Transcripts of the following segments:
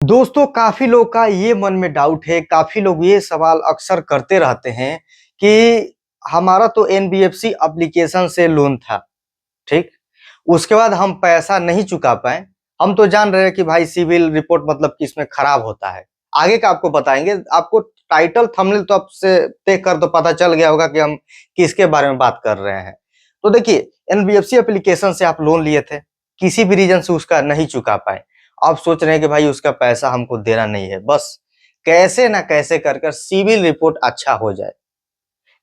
दोस्तों, काफ़ी लोग का ये मन में डाउट है, काफ़ी लोग ये सवाल अक्सर करते रहते हैं कि हमारा तो एनबीएफसी एप्लीकेशन से लोन था, ठीक? उसके बाद हम पैसा नहीं चुका पाए। हम तो जान रहे हैं कि भाई सिविल रिपोर्ट मतलब कि इसमें खराब होता है। आगे का आपको बताएँगे। आपको टाइटल थंबनेल तो अब से देख कर तो पता चल गया होगा कि हम किसके बारे में बात कर रहे हैं। तो देखिए, एनबीएफसी एप्लीकेशन से आप लोन लिए थे, किसी भी रीज़न से उसका नहीं चुका पाए। अब सोच रहे हैं कि भाई उसका पैसा हमको देना नहीं है, बस कैसे ना कैसे कर कर सिविल रिपोर्ट अच्छा हो जाए।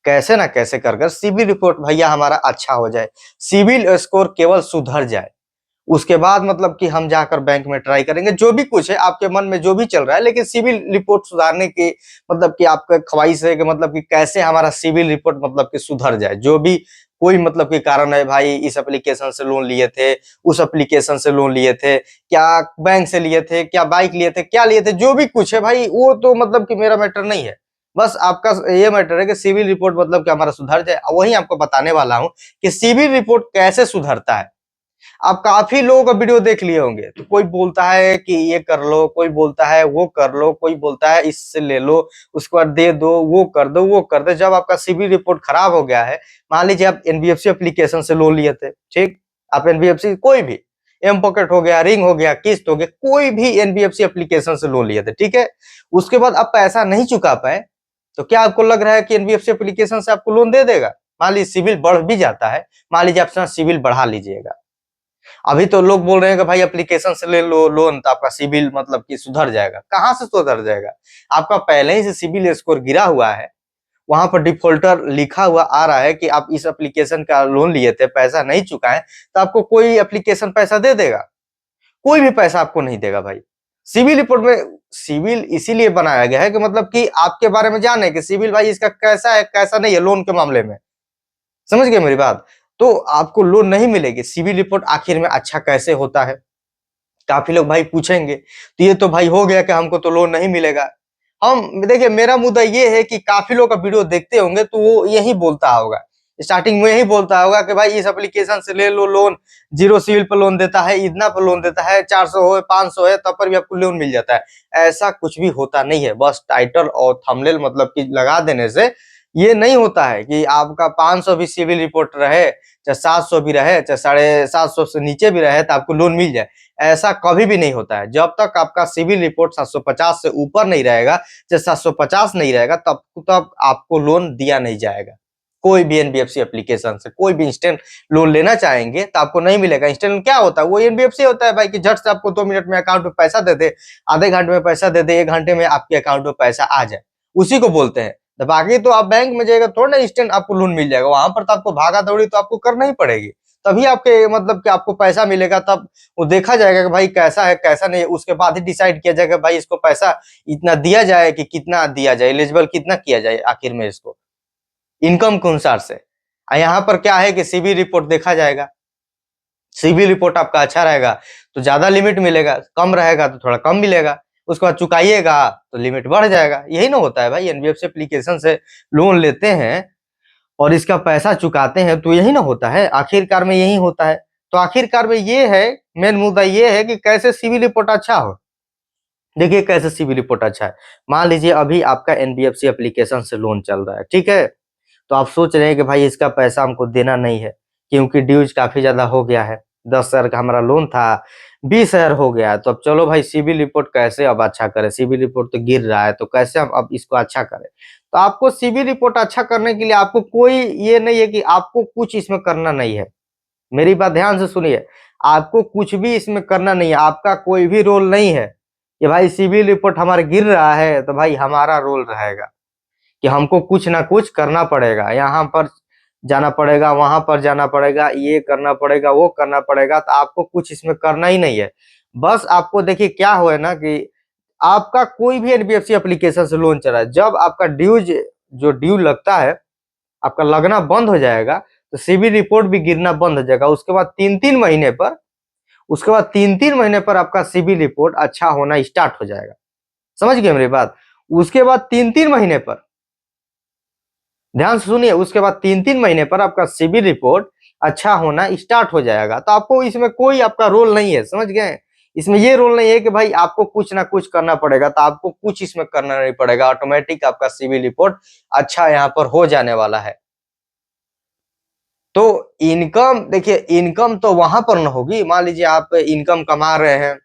कैसे ना कैसे कर कर सिविल रिपोर्ट भैया हमारा अच्छा हो जाए, सिविल स्कोर केवल सुधर जाए। उसके बाद मतलब कि हम जाकर बैंक में ट्राई करेंगे, जो भी कुछ है आपके मन में जो भी चल रहा है, लेकिन सिविल रिपोर्ट सुधारने की मतलब कि आपका ख्वाहिश है कि मतलब कि कैसे हमारा सिविल रिपोर्ट मतलब कि सुधर जाए। जो भी कोई मतलब कि कारण है, भाई इस एप्लीकेशन से लोन लिए थे, उस एप्लीकेशन से लोन लिए थे, क्या बैंक से लिए थे, क्या बाइक लिए थे, क्या लिए थे, जो भी कुछ है भाई वो तो मतलब कि मेरा मैटर नहीं है। बस आपका ये मैटर है कि सिविल रिपोर्ट मतलब कि हमारा सुधर जाए। वही आपको बताने वाला हूँ कि सिविल रिपोर्ट कैसे सुधरता है। आप काफ़ी लोगों का वीडियो देख लिए होंगे, तो कोई बोलता है कि ये कर लो, कोई बोलता है वो कर लो, कोई बोलता है इससे ले लो, उसके बाद दे दो, वो कर दो, वो कर दो। जब आपका सिविल रिपोर्ट खराब हो गया है, मान लीजिए आप एनबीएफसी एप्लीकेशन से लोन लिए थे, ठीक? आप एनबीएफसी कोई भी एम पॉकेट हो गया, रिंग हो गया, किस्त हो गया, कोई भी एनबीएफसी एप्लीकेशन से लोन लिए थे, ठीक है? उसके बाद आप पैसा नहीं चुका पाए, तो क्या आपको लग रहा है कि एनबीएफसी एप्लीकेशन से आपको लोन दे देगा? मान लीजिए सिविल बढ़ भी जाता है, मान लीजिए आप अपना सिविल बढ़ा लीजिएगा। अभी तो लोग बोल रहे हैं कि भाई एप्लीकेशन से ले लो लोन तो आपका सिविल मतलब कि सुधर जाएगा। कहाँ से सुधर जाएगा? आपका पहले ही से सिविल स्कोर गिरा हुआ है। वहाँ पर डिफ़ॉल्टर लिखा हुआ आ रहा है कि आप इस एप्लीकेशन का लोन लिए थे, पैसा नहीं चुकाएँ, तो आपको कोई एप्लीकेशन पैसा दे देगा? कोई भी पैसा आपको नहीं देगा भाई। सिविल रिपोर्ट में सिविल इसीलिए बनाया गया है कि मतलब कि आपके बारे में जाने कि सिविल भाई इसका कैसा है, कैसा नहीं है लोन के मामले में। समझ गए मेरी बात? तो आपको लोन नहीं मिलेगी। सिविल रिपोर्ट आखिर में अच्छा कैसे होता है? काफ़ी लोग भाई पूछेंगे, तो ये तो भाई हो गया कि हमको तो लोन नहीं मिलेगा। हम देखिए मेरा मुद्दा ये है कि काफ़ी लोग का वीडियो देखते होंगे तो वो यही बोलता होगा। स्टार्टिंग में यही बोलता होगा कि भाई इस एप्लीकेशन से ले लो लोन, ज़ीरो सिविल पे लोन देता है, इतना पे लोन देता है, 400 हो, 500 है तब पर भी आपको लोन मिल जाता है। ऐसा कुछ भी होता नहीं है। बस टाइटल और थंबनेल मतलब कि लगा देने से ये नहीं होता है कि आपका 500 भी सिविल रिपोर्ट रहे, चाहे 700 भी रहे, चाहे साढ़े 700 से नीचे भी रहे तो आपको लोन मिल जाए। ऐसा कभी भी नहीं होता है। जब तक आपका सिविल रिपोर्ट 750 से ऊपर नहीं रहेगा, जब 750 नहीं रहेगा तब तक आपको लोन दिया नहीं जाएगा। कोई भी एनबीएफसी एप्लीकेशन से कोई भी इंस्टेंट लोन लेना चाहेंगे तो आपको नहीं मिलेगा। इंस्टेंट लोन क्या होता है? वो एनबीएफसी होता है भाई कि झट से आपको 2 मिनट में अकाउंट में पैसा दे दे, आधे घंटे में पैसा दे दे, 1 घंटे में आपके अकाउंट में पैसा आ जाए। उसी को बोलते हैं। तो बाकी तो आप बैंक में जाइएगा थोड़ा ना इंस्टेंट आपको लोन मिल जाएगा। वहाँ पर तो आपको भागा-दौड़ी तो आपको करना ही पड़ेगी। तभी आपके मतलब कि आपको पैसा मिलेगा, तब वो देखा जाएगा कि भाई कैसा है कैसा नहीं है, उसके बाद ही डिसाइड किया जाएगा भाई इसको पैसा इतना दिया जाए कि कितना दिया जाए, एलिजिबल कितना किया जाए आखिर में इसको, इनकम के अनुसार से। यहाँ पर क्या है कि सिविल रिपोर्ट देखा जाएगा। सिविल रिपोर्ट आपका अच्छा रहेगा तो ज़्यादा लिमिट मिलेगा, कम रहेगा तो थोड़ा कम मिलेगा। उसके बाद चुकाइएगा तो लिमिट बढ़ जाएगा। यही ना होता है भाई, एनबीएफसी एप्लीकेशन से लोन लेते हैं और इसका पैसा चुकाते हैं तो यही ना होता है, आखिरकार में यही होता है। तो आखिरकार में ये है, मेन मुद्दा ये है कि कैसे सिविल रिपोर्ट अच्छा हो। देखिए कैसे सिविल रिपोर्ट अच्छा है। मान लीजिए अभी आपका एनबीएफसी एप्लीकेशन से लोन चल रहा है, ठीक है? तो आप सोच रहे हैं कि भाई इसका पैसा हमको देना नहीं है, क्योंकि ड्यूज़ काफ़ी ज़्यादा हो गया है। 10,000 का हमारा लोन था, 20,000 हो गया है, तो अब चलो भाई सिविल रिपोर्ट कैसे अब अच्छा करें? सिविल रिपोर्ट तो गिर रहा है, तो कैसे हम अब इसको अच्छा करें? तो आपको सिविल रिपोर्ट अच्छा करने के लिए आपको कोई ये नहीं है कि आपको कुछ इसमें करना नहीं है। मेरी बात ध्यान से सुनिए, आपको कुछ भी इसमें करना नहीं है, आपका कोई भी रोल नहीं है, कि भाई सिविल रिपोर्ट हमारा गिर रहा है, तो भाई हमारा रोल रहेगा। कि हमको कुछ ना कुछ करना पड़ेगा, यहाँ पर जाना पड़ेगा, वहाँ पर जाना पड़ेगा, ये करना पड़ेगा, वो करना पड़ेगा, तो आपको कुछ इसमें करना ही नहीं है। बस आपको देखिए क्या हो है ना कि आपका कोई भी एनबीएफसी एप्लीकेशन से लोन चल रहा है, जब आपका ड्यूज जो ड्यू लगता है, आपका लगना बंद हो जाएगा, तो सिविल रिपोर्ट भी गिरना बंद हो जाएगा। उसके बाद 3-3 महीने पर आपका सिविल रिपोर्ट अच्छा होना स्टार्ट हो जाएगा। समझ गए मेरी बात? उसके बाद 3-3 महीने पर ध्यान से सुनिए, उसके बाद 3-3 महीने पर आपका सिविल रिपोर्ट अच्छा होना स्टार्ट हो जाएगा। तो आपको इसमें कोई आपका रोल नहीं है, समझ गए? इसमें ये रूल नहीं है कि भाई आपको कुछ ना कुछ करना पड़ेगा, तो आपको कुछ इसमें करना नहीं पड़ेगा, ऑटोमेटिक आपका सिविल रिपोर्ट अच्छा यहाँ पर हो जाने वाला है। तो इनकम देखिए, इनकम तो वहां पर न होगी, मान लीजिए आप इनकम कमा रहे हैं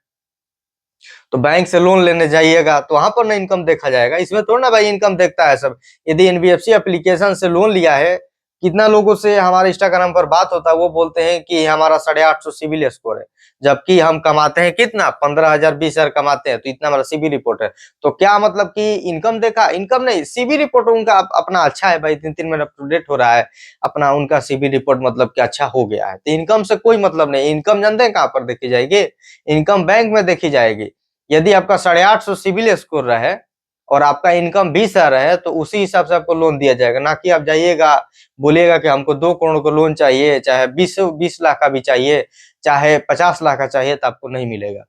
तो बैंक से लोन लेने जाइएगा तो वहां पर ना इनकम देखा जाएगा, इसमें थोड़ा ना भाई इनकम देखता है सब। यदि एनबीएफसी एप्लीकेशन से लोन लिया है, कितना लोगों से हमारे इंस्टाग्राम पर बात होता है, वो बोलते हैं कि हमारा 850 सिविल स्कोर है, जबकि हम कमाते हैं कितना 15,000 20,000 कमाते हैं, तो इतना हमारा सिविल रिपोर्ट है। तो क्या मतलब कि इनकम देखा, इनकम नहीं, सिविल रिपोर्ट उनका अपना अच्छा है भाई, 3-3 महीने अप टू डेट हो रहा है अपना, उनका सिविल रिपोर्ट मतलब कि अच्छा हो गया है, तो इनकम से कोई मतलब नहीं। इनकम जानते हैं कहाँ पर देखी जाएगी? इनकम बैंक में देखी जाएगी। यदि आपका 850 सिविल स्कोर रहे और आपका इनकम 20,000 है, तो उसी हिसाब से आपको लोन दिया जाएगा, ना कि आप जाइएगा बोलिएगा कि हमको 2 करोड़ का लोन चाहिए, चाहे 20 लाख का भी चाहिए, चाहे 50 लाख का चाहिए, तो आपको नहीं मिलेगा,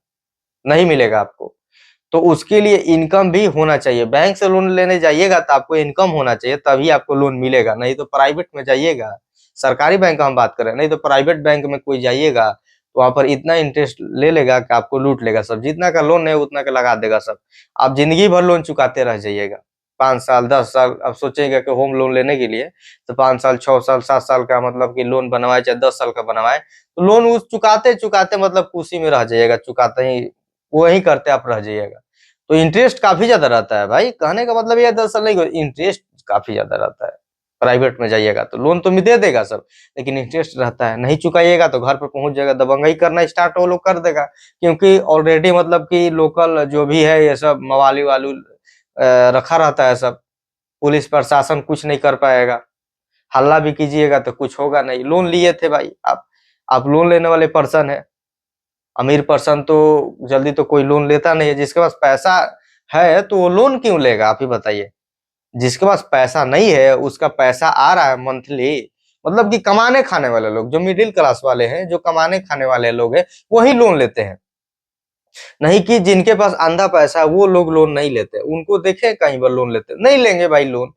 नहीं मिलेगा आपको। तो उसके लिए इनकम भी होना चाहिए। बैंक से लोन लेने जाइएगा तो आपको इनकम होना चाहिए, तभी आपको लोन मिलेगा, नहीं तो प्राइवेट में जाइएगा, सरकारी बैंक का हम बात कर रहे हैं, नहीं तो प्राइवेट बैंक में कोई जाइएगा तो वहां पर इतना इंटरेस्ट ले लेगा कि आपको लूट लेगा सब, जितना का लोन है उतना का लगा देगा सब। आप जिंदगी भर लोन चुकाते रह जाइएगा, 5 साल 10 साल। अब सोचेगा कि होम लोन लेने के लिए तो 5 साल 6 साल 7 साल का मतलब कि लोन बनवाए, चाहे 10 साल का बनवाए, तो लोन उस चुकाते चुकाते मतलब उसी में रह जाइएगा, चुकाते ही वही करते आप रह जाइएगा। तो इंटरेस्ट काफी ज्यादा रहता है भाई, कहने का मतलब ये दरअसल नहीं, इंटरेस्ट काफी ज्यादा रहता है। प्राइवेट में जाइएगा तो लोन तो मैं दे देगा सब, लेकिन इंटरेस्ट रहता है, नहीं चुकाइएगा तो घर पर पहुंच जाएगा, दबंगई करना स्टार्ट वो लोग कर देगा, क्योंकि ऑलरेडी मतलब कि लोकल जो भी है ये सब मवाली वालू रखा रहता है सब, पुलिस प्रशासन कुछ नहीं कर पाएगा। हल्ला भी कीजिएगा तो कुछ होगा नहीं। लोन लिए थे भाई आप लोन लेने वाले पर्सन है, अमीर पर्सन तो जल्दी तो कोई लोन लेता नहीं है, जिसके पास पैसा है तो वो लोन क्यों लेगा, आप ही बताइए। जिसके पास पैसा नहीं है, उसका पैसा आ रहा है मंथली, मतलब कि कमाने खाने वाले लोग, जो मिडिल क्लास वाले हैं, जो कमाने खाने वाले लोग हैं, वही लोन लेते हैं। नहीं कि जिनके पास अंधा पैसा है वो लोग लोन नहीं लेते, उनको देखे कहीं पर लोन लेते, नहीं लेंगे भाई लोन।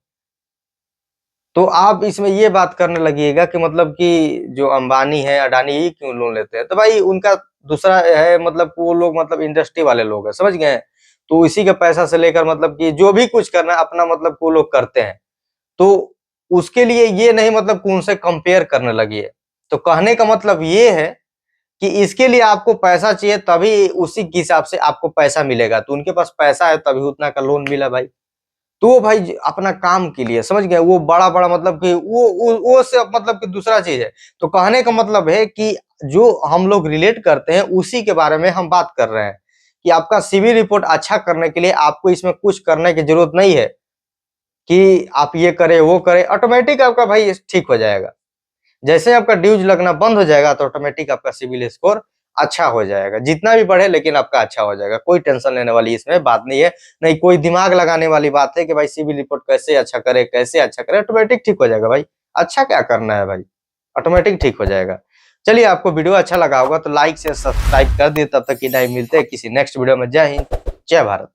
तो आप इसमें ये बात करने लगिएगा कि मतलब कि जो अंबानी है, अडानी, ये क्यों लोन लेते हैं, तो भाई उनका दूसरा है, मतलब वो लोग मतलब इंडस्ट्री वाले लोग हैं, समझ गए? तो इसी के पैसा से लेकर मतलब कि जो भी कुछ करना है अपना मतलब वो लोग करते हैं। तो उसके लिए ये नहीं मतलब कि उनसे कंपेयर करने लगिए। तो कहने का मतलब ये है कि इसके लिए आपको पैसा चाहिए, तभी उसी के हिसाब से आपको पैसा मिलेगा। तो उनके पास पैसा है तभी उतना का लोन मिला भाई। तो वो भाई अपना काम के लिए, समझ गए? वो बड़ा-बड़ा मतलब कि वो से मतलब कि दूसरा चीज़ है। तो कहने का मतलब है कि जो हम लोग रिलेट करते हैं उसी के बारे में हम बात कर रहे हैं, कि आपका सिविल रिपोर्ट अच्छा करने के लिए आपको इसमें कुछ करने की ज़रूरत नहीं है कि आप ये करें, वो करें, ऑटोमैटिक आपका भाई ठीक हो जाएगा। जैसे आपका ड्यूज लगना बंद हो जाएगा तो ऑटोमेटिक आपका सिविल स्कोर अच्छा हो जाएगा, जितना भी बढ़े लेकिन आपका अच्छा हो जाएगा। कोई टेंशन लेने वाली इसमें बात नहीं है, नहीं कोई दिमाग लगाने वाली बात है कि भाई सिविल रिपोर्ट कैसे अच्छा करे, कैसे अच्छा करे, ऑटोमेटिक ठीक हो जाएगा भाई। अच्छा क्या करना है भाई, ऑटोमेटिक ठीक हो जाएगा। चलिए, आपको वीडियो अच्छा लगा होगा तो लाइक से सब्सक्राइब कर दिए, तब तक की टाइम मिलते हैं किसी नेक्स्ट वीडियो में। जय हिंद, जय भारत।